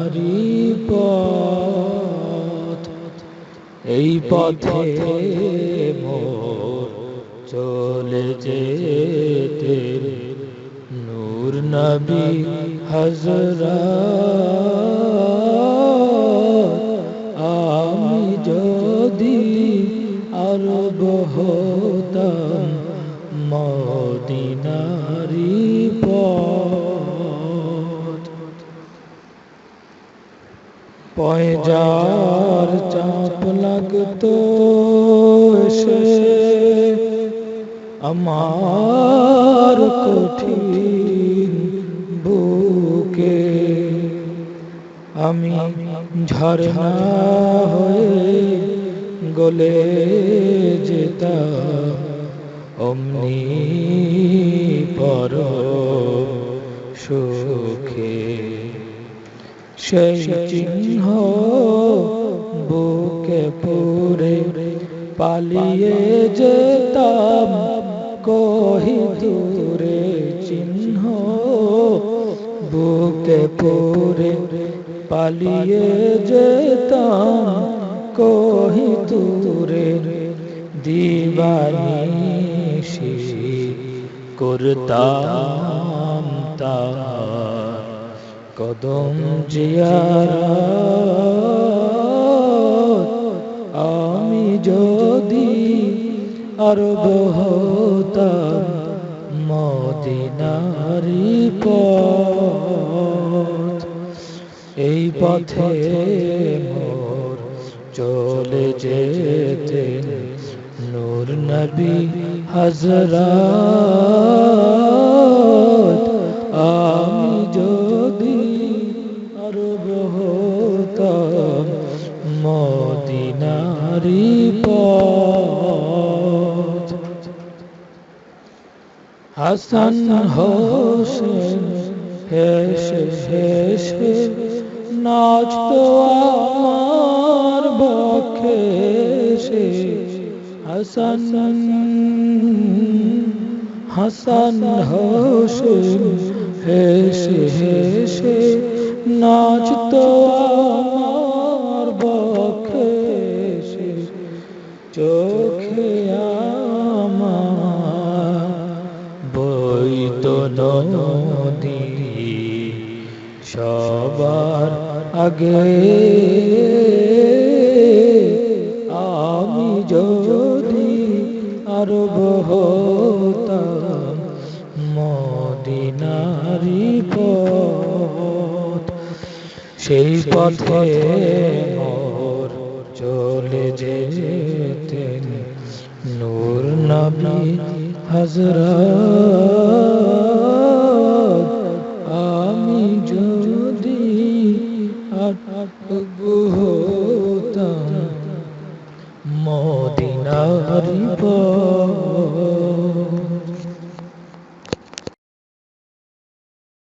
মদিনারি পথ, এই পথে মোর চলে যেতে নূর নবী হযরত। আমি যদি আরব হতাম মদিনারি পথ, পয়জার চাপ লাগতো এসে আমার কঠিন বুকে, আমি ঝরনা হয়ে গলে যেতাম অমনি পরম সুখে। সেই চিহ্ন বুকে পুরে পালিয়ে যেতাম কহি দূরে, চিহ্ন বুকে পুরে পালিয়ে যেতাম কহি দূরে। দিবানিশি করতাম তার কদম জিয়ারত। আমি যদি আরব হতাম মদিনারি পথ, এই পথে মোর চলে যেতেন নূর নবী হযরত। আমি যদি আরব হতাম মদিনারি পথ। হাসান হোসেন হেসে হেসে নাচতো আমার বক্ষে সে। হাসান হোসেন হেসে হেসে নাচতো আমার বক্ষে সে। চোখে আমার বইতো নদী সবার আগে। আমি যদি আরব হতাম মদিনারি পথ, সেই পথে মোর চলে যেতেন নূর নবী হযরত। আমি যদি